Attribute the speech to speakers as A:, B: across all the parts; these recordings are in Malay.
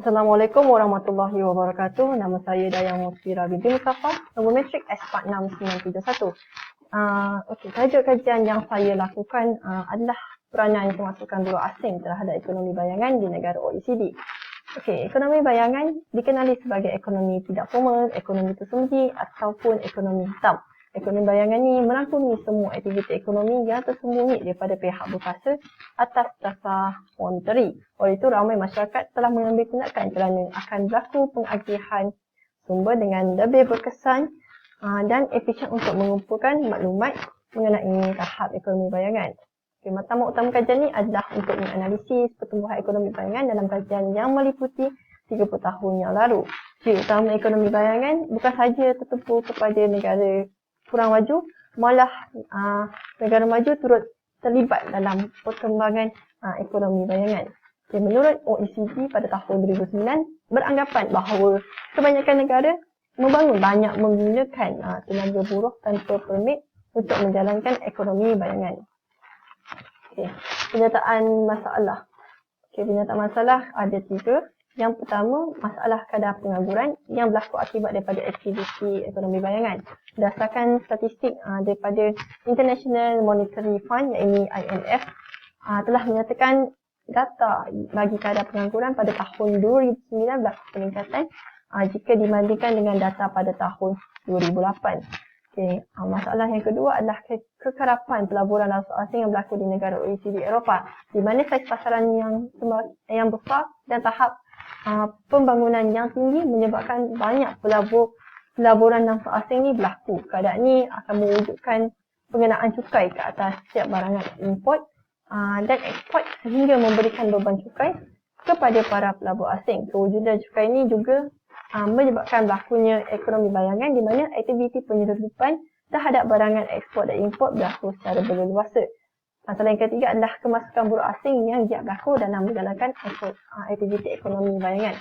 A: Assalamualaikum warahmatullahi wabarakatuh. Nama saya Dayang Musfira binti Mustafa. Nombor metrik S46971. Tajuk kajian yang saya lakukan adalah peranan kemasukan buruh asing terhadap ekonomi bayangan di negara OECD. Ekonomi bayangan dikenali sebagai ekonomi tidak formal, ekonomi tersembunyi ataupun ekonomi hitam. Ekonomi bayangan ini merangkumi semua aktiviti ekonomi yang tersembunyi daripada pihak berkuasa atas dasar monetary. Oleh itu, ramai masyarakat telah mengambil tindakan kerana akan berlaku pengagihan sumber dengan lebih berkesan dan efisien untuk mengumpulkan maklumat mengenai tahap ekonomi bayangan. Matlamat utama kajian ini adalah untuk menganalisis pertumbuhan ekonomi bayangan dalam kajian yang meliputi 30 tahun yang lalu. Ciri utama ekonomi bayangan bukan sahaja tertumpu kepada negara kurang maju, malah negara maju turut terlibat dalam perkembangan ekonomi bayangan. Menurut OECD pada tahun 2009 beranggapan bahawa kebanyakan negara membangun banyak menggunakan tenaga buruh tanpa permit untuk menjalankan ekonomi bayangan. Penyataan masalah. Penyataan masalah ada 3. Yang pertama, masalah kadar pengangguran yang berlaku akibat daripada aktiviti ekonomi bayangan. Berdasarkan statistik daripada International Monetary Fund, iaitu IMF, telah menyatakan data bagi kadar pengangguran pada tahun 2009 berlaku peningkatan jika dibandingkan dengan data pada tahun 2008. Masalah yang kedua adalah kekerapan pelaburan langsung asing yang berlaku di negara OECD Eropah, di mana saiz pasaran yang besar dan tahap pembangunan yang tinggi menyebabkan banyak pelaburan langsung asing ini berlaku. Keadaan ini akan mewujudkan pengenaan cukai ke atas setiap barangan import dan ekspor sehingga memberikan beban cukai kepada para pelabur asing. Kewujudan cukai ini juga menyebabkan berlakunya ekonomi bayangan di mana aktiviti penyeludupan terhadap barangan ekspor dan import berlaku secara berleluasa. Masalah yang ketiga adalah kemasukan buruh asing yang giat berlaku dalam menjalankan aktiviti ekonomi bayangan.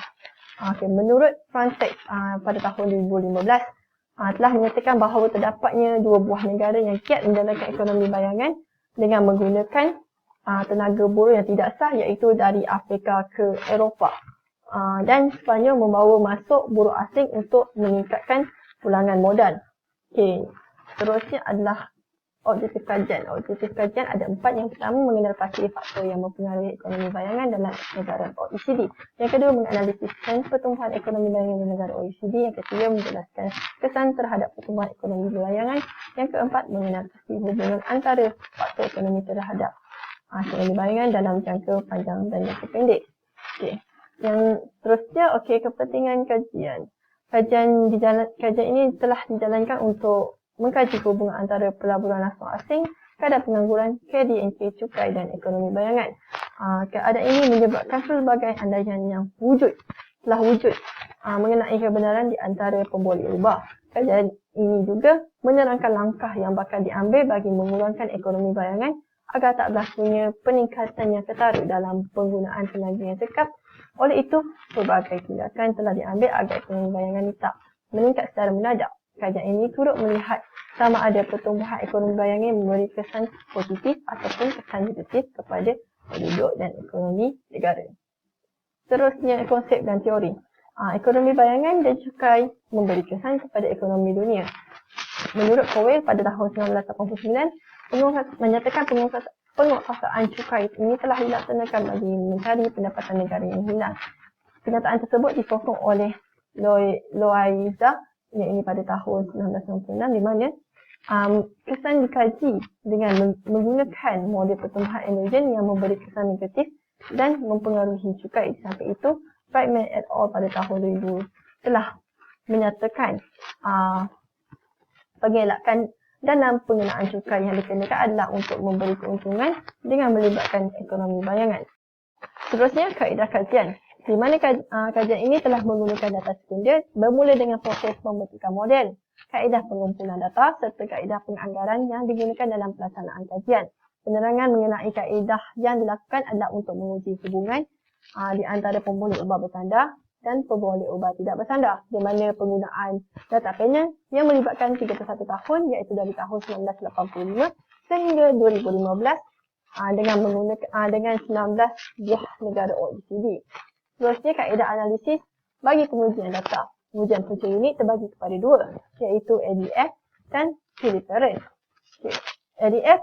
A: Menurut Frontex pada tahun 2015 telah menyatakan bahawa terdapatnya 2 buah negara yang giat menjalankan ekonomi bayangan dengan menggunakan tenaga buruh yang tidak sah, iaitu dari Afrika ke Eropah. Dan Sepanyol membawa masuk buruh asing untuk meningkatkan pulangan modal. Seterusnya adalah objektif kajian. Objektif kajian ada 4. Yang pertama, mengenal pasti faktor yang mempengaruhi ekonomi bayangan dalam negara OECD. Yang kedua, menganalisis trend pertumbuhan ekonomi bayangan di negara OECD. Yang ketiga, menjelaskan kesan terhadap pertumbuhan ekonomi bayangan. Yang keempat, mengenal pasti hubungan antara faktor ekonomi terhadap ekonomi bayangan dalam jangka panjang dan jangka pendek. Yang seterusnya, kepentingan kajian. Kajian ini telah dijalankan untuk mengkaji hubungan antara pelaburan langsung asing, kadar pengangguran, KDNK, cukai dan ekonomi bayangan. Keadaan ini menyebabkan pelbagai andaian yang telah wujud mengenai kebenaran di antara pemboleh ubah. Kajian ini juga menerangkan langkah yang bakal diambil bagi mengurangkan ekonomi bayangan agar tak berlakunya peningkatan yang ketara dalam penggunaan tenaga yang sekap. Oleh itu, pelbagai tindakan telah diambil agar ekonomi bayangan ini tak meningkat secara mendadak. Kajian ini turut melihat sama ada pertumbuhan ekonomi bayangan memberi kesan positif ataupun kesan negatif kepada penduduk dan ekonomi negara. Seterusnya, konsep dan teori. Ekonomi bayangan dan cukai memberi kesan kepada ekonomi dunia. Menurut Powell pada tahun 1989, menyatakan penguasaan cukai ini telah dilaksanakan bagi mencari pendapatan negara yang hilang. Kenyataan tersebut disokong oleh Loaiza ini pada tahun 1996, di mana kesan dikaji dengan menggunakan model pertumbuhan endogen yang memberi kesan negatif dan mempengaruhi cukai. Sampai itu, Friedman et al. Pada tahun 2000 telah menyatakan pengelakan dalam penggunaan cukai yang dikenakan adalah untuk memberi keuntungan dengan melibatkan ekonomi bayangan. Seterusnya, kaedah kajian. Di mana kajian ini telah menggunakan data sekunder bermula dengan proses pembentukan model, kaedah pengumpulan data serta kaedah penganggaran yang digunakan dalam pelaksanaan kajian. Penerangan mengenai kaedah yang dilakukan adalah untuk menguji hubungan di antara pemboleh ubah bersandar dan pemboleh ubah tidak bersandar, di mana penggunaan data panel yang melibatkan 31 tahun, iaitu dari tahun 1985 sehingga 2015 dengan 19 buah negara OECD. Seterusnya, kaedah analisis bagi pengujian data. Pengujian punca unit terbagi kepada dua, iaitu ADF dan filtering. Okay. ADF,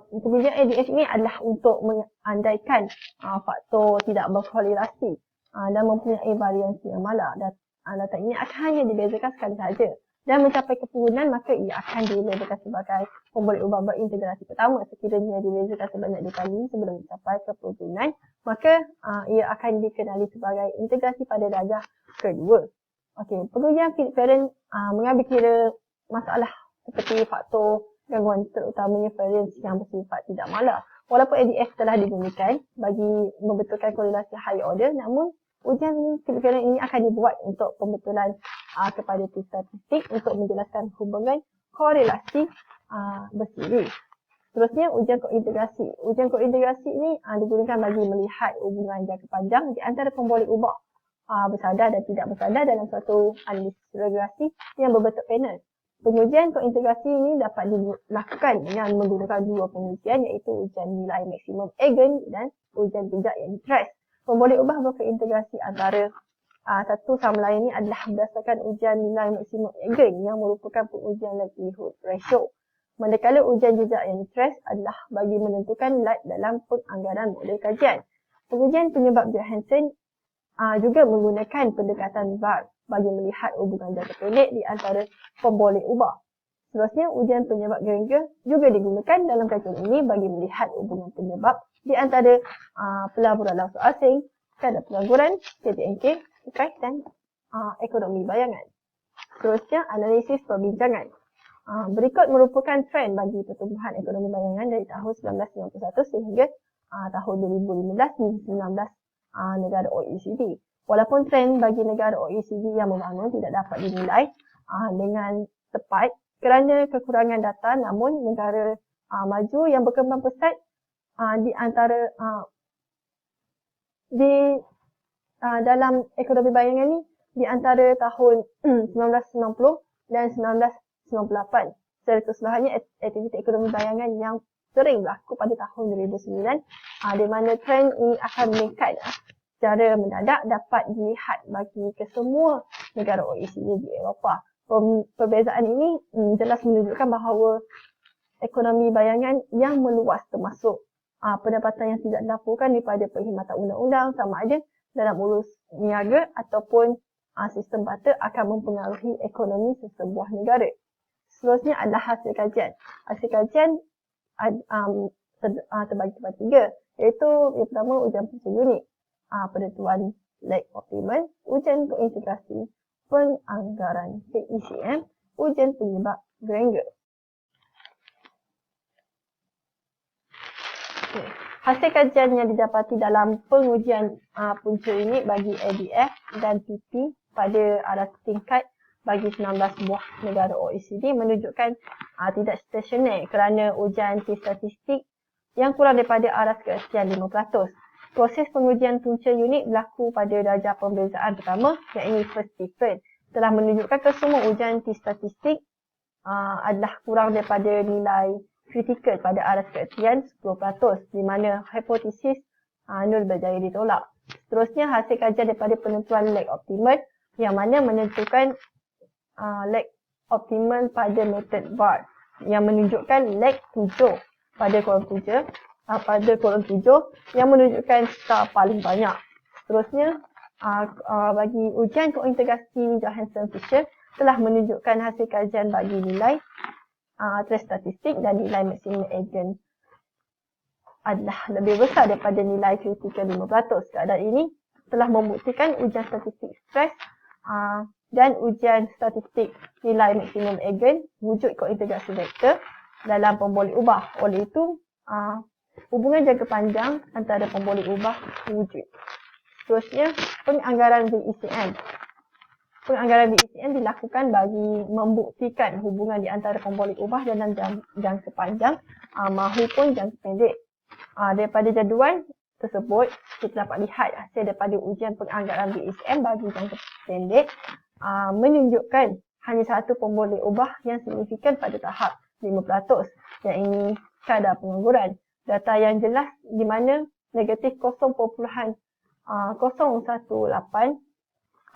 A: pengujian ADF ini adalah untuk mengandaikan faktor tidak berkorelasi dan mempunyai variansi yang malar. Data ini akan hanya dibezakan sekali sahaja. Dan mencapai kepurunan, maka ia akan dilabelkan sebagai pemboleh ubah berintegrasi pertama. Sekiranya dibezakan sebanyak 2 kali sebelum mencapai kepurunan, maka ia akan dikenali sebagai integrasi pada darjah kedua. Okey, pengujian filtering mengambil kira masalah seperti faktor gangguan, terutamanya variance yang bersifat tidak malar. Walaupun ADF telah digunakan bagi membetulkan korelasi higher order, namun ujian filtering ini akan dibuat untuk pembetulan kepada statistik untuk menjelaskan hubungan korelasi bersiri. Seterusnya, ujian kointegrasi. Ujian kointegrasi ini digunakan bagi melihat hubungan jangka panjang di antara pemboleh ubah bersadar dan tidak bersadar dalam suatu analisis regresi yang berbentuk panel. Pengujian kointegrasi ini dapat dilakukan dengan menggunakan dua pengujian, iaitu ujian nilai maksimum eigen dan ujian jejak yang trace. Pemboleh ubah berkointegrasi antara satu sama lain ini adalah berdasarkan ujian nilai maksimum eigen yang merupakan pengujian likelihood ratio. Manakala ujian jejak yang trace adalah bagi menentukan light dalam penganggaran model kajian. Pengujian penyebab Johansen juga menggunakan pendekatan VAR bagi melihat hubungan jangka pendek di antara pemboleh ubah. Seterusnya, ujian penyebab Granger juga digunakan dalam kajian ini bagi melihat hubungan penyebab di antara pelaburan langsung asing, kadar pengangguran, TTNK, terkait dan ekonomi bayangan. Seterusnya, analisis perbincangan. Berikut merupakan trend bagi pertumbuhan ekonomi bayangan dari tahun 1991 sehingga tahun 2015 di 19 negara OECD. Walaupun trend bagi negara OECD yang membangun tidak dapat dinilai dengan tepat kerana kekurangan data, namun negara maju yang berkembang pesat di antara dalam ekonomi bayangan ni di antara tahun 1990 dan 1998. Secara keseluruhannya, aktiviti ekonomi bayangan yang sering berlaku pada tahun 2009 di mana trend ini akan meningkat secara mendadak dapat dilihat bagi kesemua negara OECD di Eropah. Perbezaan ini jelas menunjukkan bahawa ekonomi bayangan yang meluas termasuk pendapatan yang tidak dilaporkan daripada perkhidmatan undang-undang sama ada dalam urus niaga ataupun sistem barter akan mempengaruhi ekonomi sesebuah negara. Seterusnya adalah hasil kajian. Hasil kajian terbagi kepada 3, iaitu yang pertama ujian punca unit, penentuan lag optimal, ujian kointegrasi, penganggaran PECM, ujian penyebab Granger. Okay. Hasil kajian yang didapati dalam pengujian punca unit bagi ADF dan PP pada aras tingkat bagi 19 buah negara OECD menunjukkan tidak stasioner kerana ujian statistik yang kurang daripada aras keertian 5%. Proses pengujian punca unit berlaku pada darjah pembezaan pertama, iaitu first difference, telah menunjukkan kesemua ujian statistik adalah kurang daripada nilai kritikal pada aras keertian 10%, di mana hipotesis nul berjaya ditolak. Seterusnya, hasil kajian daripada penentuan lag optimal yang mana menentukan lag optimal pada metode VAR yang menunjukkan lag 7 pada kolom 7 yang menunjukkan star paling banyak. Seterusnya, bagi ujian kointegrasi Johansen-Fisher telah menunjukkan hasil kajian bagi nilai trace statistik dan nilai maksimum eigen adalah lebih besar daripada nilai kritikal 5%. Keadaan ini telah membuktikan ujian statistik stress dan ujian statistik nilai maksimum eigen wujud kointegrasi vektor dalam pemboleh ubah. Oleh itu, hubungan jangka panjang antara pemboleh ubah wujud. Seterusnya, penganggaran VECM. Penganggaran VECM dilakukan bagi membuktikan hubungan di antara pemboleh ubah dalam jangka panjang mahupun jangka pendek. Daripada jadual tersebut, kita dapat lihat hasil daripada ujian penganggaran VECM bagi jangka pendek menunjukkan hanya satu pemboleh ubah yang signifikan pada tahap 5%, iaitu kadar pengangguran. Data yang jelas di mana negatif 0.5% 018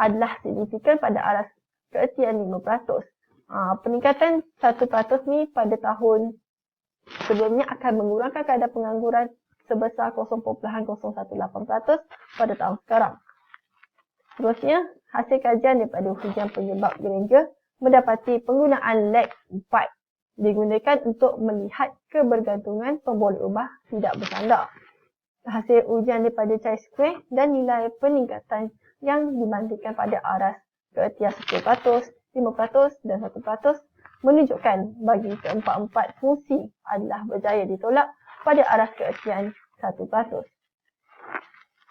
A: adalah signifikan pada aras keertian 5%. Peningkatan 1% ni pada tahun sebelumnya akan mengurangkan kadar pengangguran sebesar 0.018% pada tahun sekarang. Seterusnya, hasil kajian daripada hujan penyebab geringer mendapati penggunaan lag 4 digunakan untuk melihat kebergantungan pemboleh ubah tidak bersandar. Hasil ujian daripada chi-square dan nilai peningkatan yang dibandingkan pada aras keertian 10%, 5% dan 1% menunjukkan bagi keempat-empat fungsi adalah berjaya ditolak pada aras keertian 1%.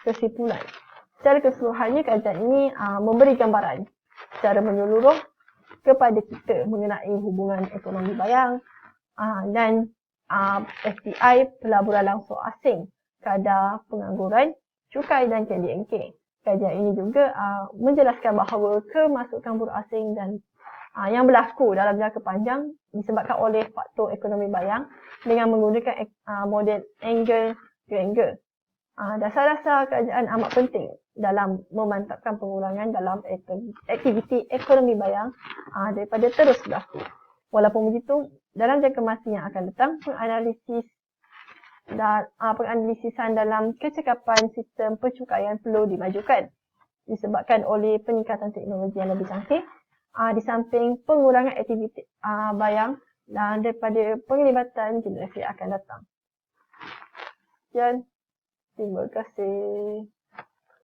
A: Kesimpulan. Secara keseluruhannya, kajian ini memberi gambaran secara menyeluruh kepada kita mengenai hubungan ekonomi bayang dan FDI, pelaburan langsung asing, kadar pengangguran, cukai dan KDNK. Kajian ini juga menjelaskan bahawa kemasukan buruh asing dan yang berlaku dalam jangka panjang disebabkan oleh faktor ekonomi bayang dengan menggunakan model Engel-Granger. Dasar-dasar kajian amat penting dalam memantapkan pengurangan dalam aktiviti ekonomi bayang daripada terus berlaku. Walaupun begitu, dalam jangka masa yang akan datang, penganalisisan dalam kecekapan sistem pencukaian perlu dimajukan disebabkan oleh peningkatan teknologi yang lebih canggih di samping pengurangan aktiviti bayang dan daripada penglibatan generasi akan datang. Sekian, terima kasih.